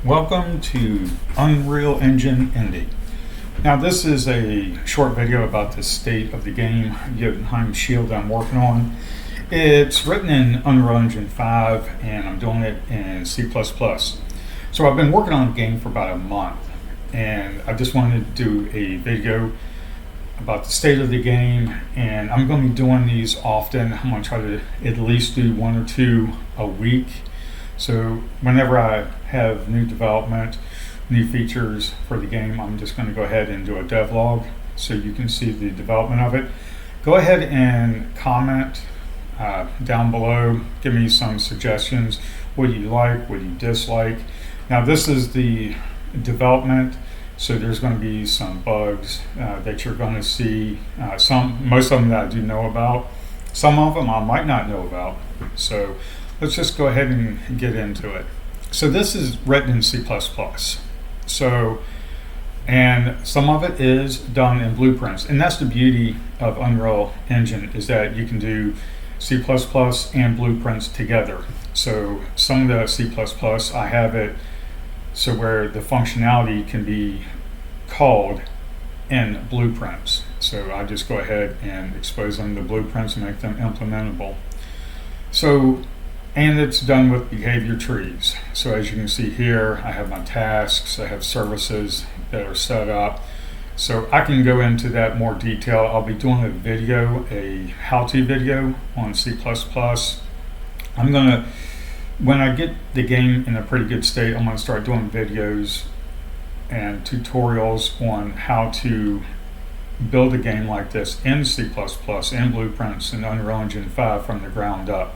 Welcome to Unreal Engine Indie. Now this is a short video about the state of the game Jotunheim Shield I'm working on. It's written in Unreal Engine 5 and I'm doing it in C++. So I've been working on the game for about a month and I just wanted to do a video about the state of the game, and I'm going to be doing these often. I'm going to try to at least do one or two a week. So whenever I have new development, new features for the game, I'm just going to go ahead and do a devlog so you can see the development of it. Go ahead and comment down below. Give me some suggestions. What do you like? What do you dislike? Now this is the development, so there's going to be some bugs that you're going to see. Most of them that I do know about. Some of them I might not know about. So let's just go ahead and get into it. So this is written in C++. So, and some of it is done in blueprints, and that's the beauty of Unreal Engine, is that you can do C++ and blueprints together. So some of the C++ I have it so where the functionality can be called in blueprints. So I just go ahead and expose them to blueprints and make them implementable. So, and it's done with behavior trees. So as you can see here, I have my tasks, I have services that are set up. So I can go into that more detail. I'll be doing a video, a how-to video on C++. I'm gonna, when I get the game in a pretty good state, I'm gonna start doing videos and tutorials on how to build a game like this in C++ and blueprints in Unreal Engine 5 from the ground up.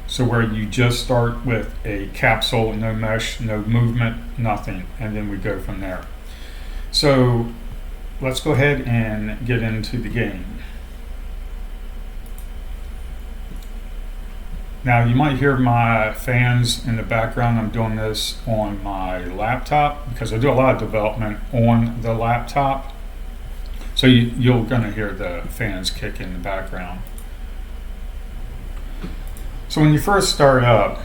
So where you just start with a capsule, no mesh, no movement, nothing, and then we go from there. So let's go ahead and get into the game. Now you might hear my fans in the background. I'm doing this on my laptop because I do a lot of development on the laptop. So you're gonna hear the fans kick in the background. So when you first start up,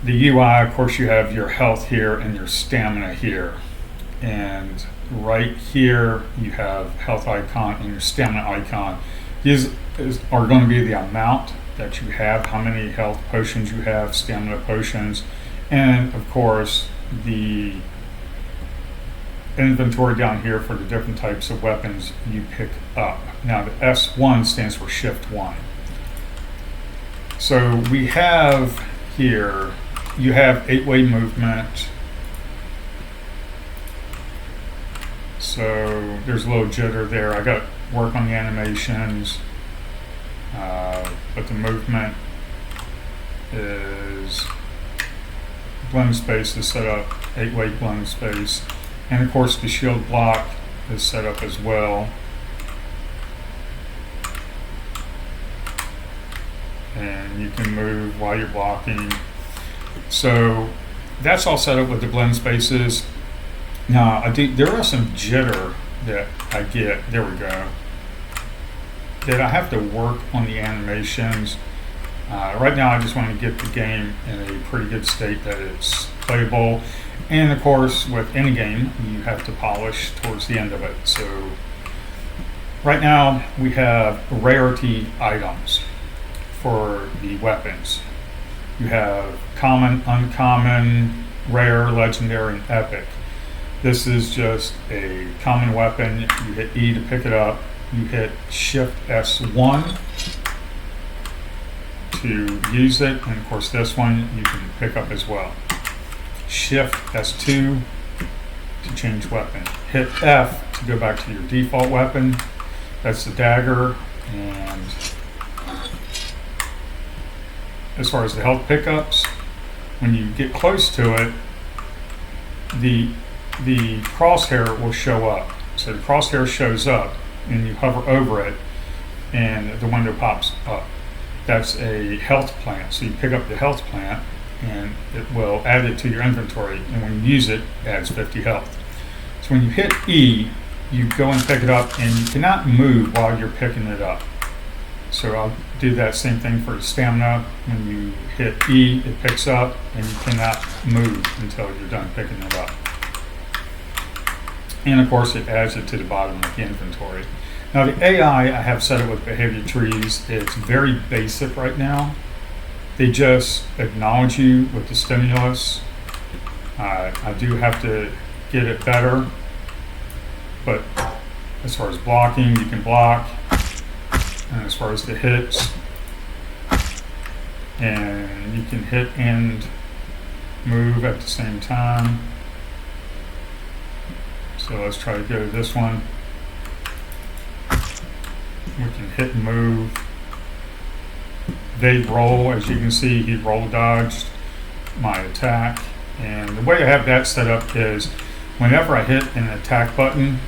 the UI, of course, you have your health here and your stamina here. And right here, you have health icon and your stamina icon. These are going to be the amount that you have, how many health potions you have, stamina potions, and of course, the inventory down here for the different types of weapons you pick up. Now the S1 stands for Shift 1. So we have here, you have 8-way movement. So there's a little jitter there. I got work on the animations, but the movement is, blend space is set up, 8-way blend space. And of course the shield block is set up as well. And you can move while you're blocking. So that's all set up with the blend spaces. Now there are some jitter that I get, there we go, that I have to work on the animations. Right now I just want to get the game in a pretty good state that it's playable. And of course with any game you have to polish towards the end of it. So right now we have rarity items for the weapons. You have common, uncommon, rare, legendary, and epic. This is just a common weapon. You hit E to pick it up. You hit Shift S1 to use it, and of course this one you can pick up as well. Shift S2 to change weapon. Hit F to go back to your default weapon. That's the dagger. And as far as the health pickups, when you get close to it, the crosshair will show up. So the crosshair shows up and you hover over it and the window pops up. That's a health plant. So you pick up the health plant and it will add it to your inventory, and when you use it, it adds 50 health. So when you hit E, you go and pick it up, and you cannot move while you're picking it up. So I'll do that same thing for stamina. When you hit E, it picks up, and you cannot move until you're done picking it up. And of course, it adds it to the bottom of the inventory. Now the AI, I have set it with behavior trees. It's very basic right now. They just acknowledge you with the stimulus. I do have to get it better, but as far as blocking, you can block. And as far as the hits, and you can hit and move at the same time. So let's try to go to this one. We can hit and move. They roll, as you can see, he roll dodged my attack. And the way I have that set up is whenever I hit an attack button,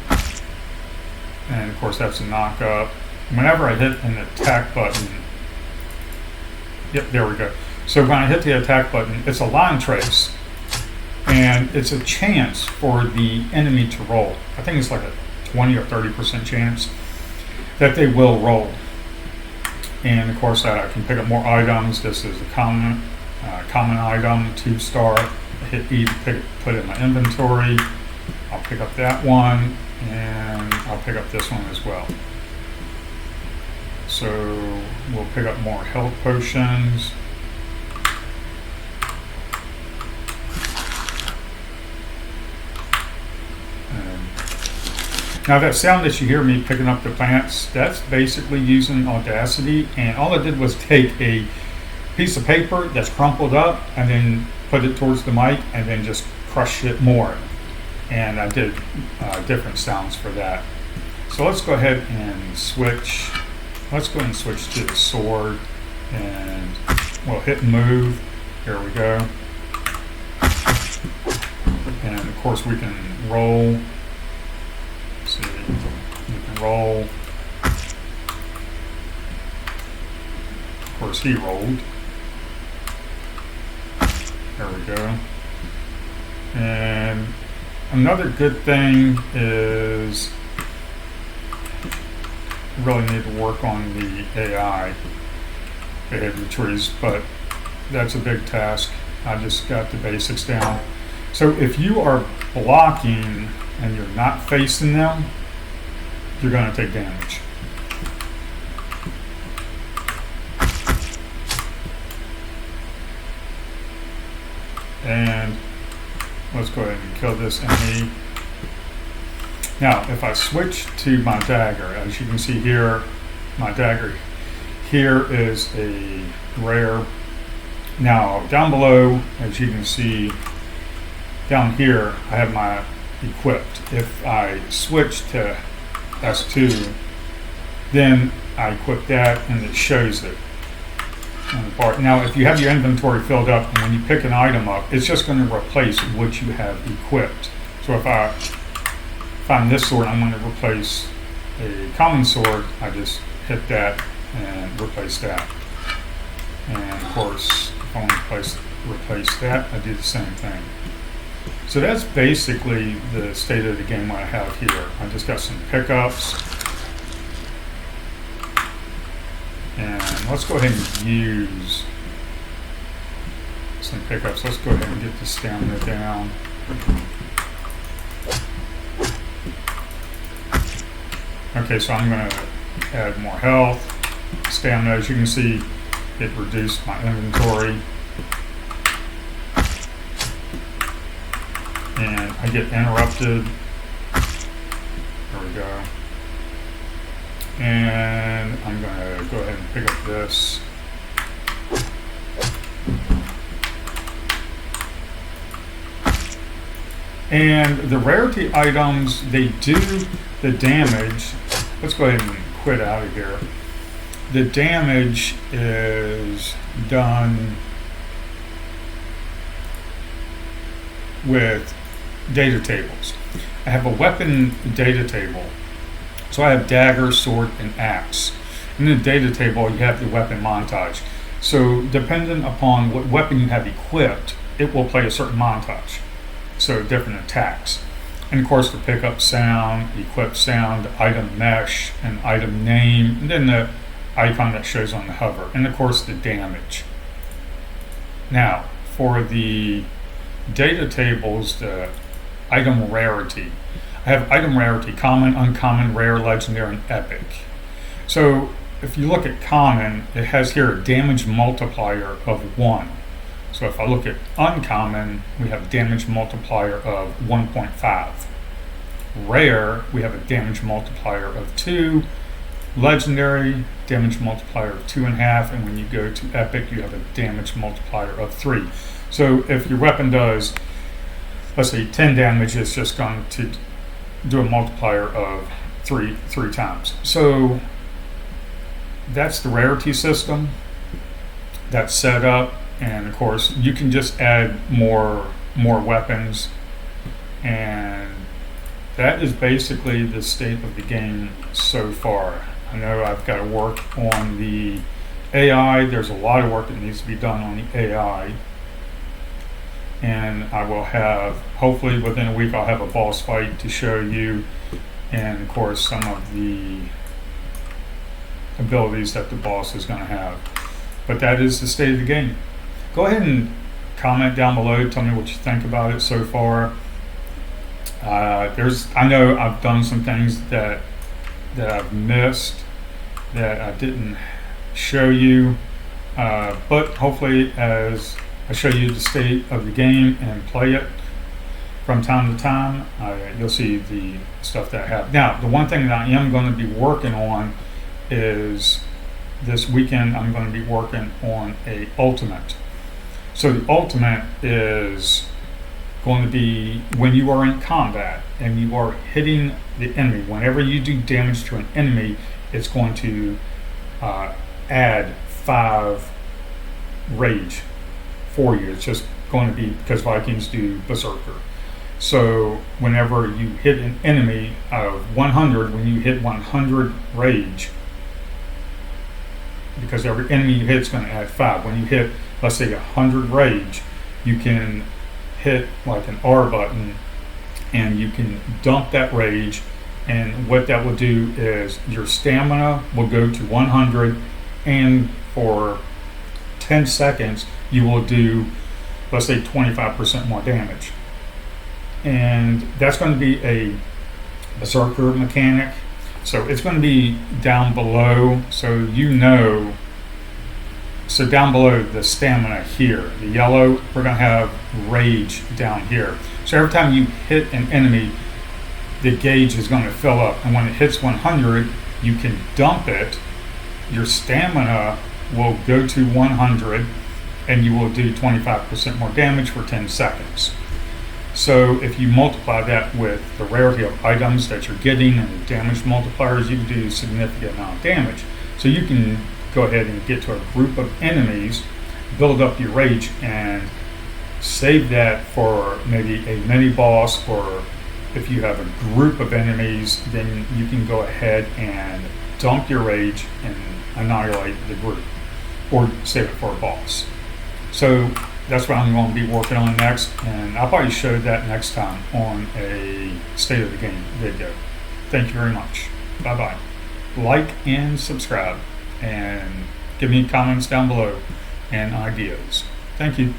and of course that's a knock up, whenever I hit an attack button, yep, there we go. So when I hit the attack button, it's a line trace, and it's a chance for the enemy to roll. I think it's like a 20 or 30% chance that they will roll. And of course, I can pick up more items. This is a common item, 2-star. I hit E to put it in my inventory. I'll pick up that one, and I'll pick up this one as well. So we'll pick up more health potions. Now that sound that you hear me picking up the plants, that's basically using Audacity, and all I did was take a piece of paper that's crumpled up and then put it towards the mic and then just crush it more. And I did different sounds for that. So let's go ahead and switch. Let's go ahead and switch to the sword, and we'll hit and move. Here we go. And of course we can roll. Let's see, you can roll. Of course he rolled. There we go. And another good thing is really need to work on the AI behavior trees, but that's a big task. I just got the basics down. So if you are blocking and you're not facing them, you're going to take damage. And let's go ahead and kill this enemy. Now, if I switch to my dagger, as you can see here, my dagger here is a rare. Now, down below, as you can see, down here, I have my equipped. If I switch to S2, then I equip that and it shows it on the part. Now, if you have your inventory filled up and when you pick an item up, it's just going to replace what you have equipped. So if I find this sword, I'm going to replace a common sword, I just hit that and replace that. And of course, if I want to replace that, I do the same thing. So that's basically the state of the game what I have here. I just got some pickups. And let's go ahead and use some pickups. Let's go ahead and get the stamina down. Okay, so I'm going to add more health. Stamina, as you can see, it reduced my inventory. And I get interrupted. There we go. And I'm going to go ahead and pick up this. And the rarity items, they do the damage. Let's go ahead and quit out of here. The damage is done with data tables. I have a weapon data table. So I have dagger, sword, and axe. In the data table, you have the weapon montage. So depending upon what weapon you have equipped, it will play a certain montage. So different attacks. And of course the pickup sound, equip sound, item mesh, and item name, and then the icon that shows on the hover, and of course the damage. Now, for the data tables, the item rarity. I have item rarity, common, uncommon, rare, legendary, and epic. So if you look at common, it has here a damage multiplier of 1. So if I look at uncommon, we have a damage multiplier of 1.5. Rare, we have a damage multiplier of 2. Legendary, damage multiplier of 2.5, and when you go to epic, you have a damage multiplier of 3. So if your weapon does, let's say 10 damage, it's just going to do a multiplier of three times. So that's the rarity system that's set up, and of course you can just add more weapons, and that is basically the state of the game so far. I know I've got to work on the AI. There's a lot of work that needs to be done on the AI, and I will have, hopefully within a week, I'll have a boss fight to show you, and of course some of the abilities that the boss is going to have. But that is the state of the game. Go ahead and comment down below, tell me what you think about it so far. I know I've done some things that I've missed, that I didn't show you, but hopefully as I show you the state of the game and play it from time to time, you'll see the stuff that I have. Now, the one thing that I am going to be working on is this weekend I'm going to be working on a ultimate. So the ultimate is going to be when you are in combat and you are hitting the enemy. Whenever you do damage to an enemy, it's going to add 5 rage for you. It's just going to be because Vikings do Berserker. So whenever you hit an enemy out of 100, when you hit 100 rage, because every enemy you hit is going to add 5. When you hit, let's say, 100 rage, you can hit like an R button and you can dump that rage, and what that will do is your stamina will go to 100, and for 10 seconds you will do, let's say, 25% more damage. And that's going to be a Berserker mechanic. So it's going to be down below, so you know. So down below the stamina here, the yellow, we're going to have rage down here. So every time you hit an enemy, the gauge is going to fill up, and when it hits 100, you can dump it. Your stamina will go to 100, and you will do 25% more damage for 10 seconds. So if you multiply that with the rarity of items that you're getting and the damage multipliers, you can do a significant amount of damage. So you can go ahead and get to a group of enemies, build up your rage, and save that for maybe a mini boss, or if you have a group of enemies, then you can go ahead and dump your rage and annihilate the group, or save it for a boss. So that's what I'm going to be working on next, and I'll probably show that next time on a state of the game video. Thank you very much. Bye bye. Like and subscribe, and give me comments down below and ideas. Thank you.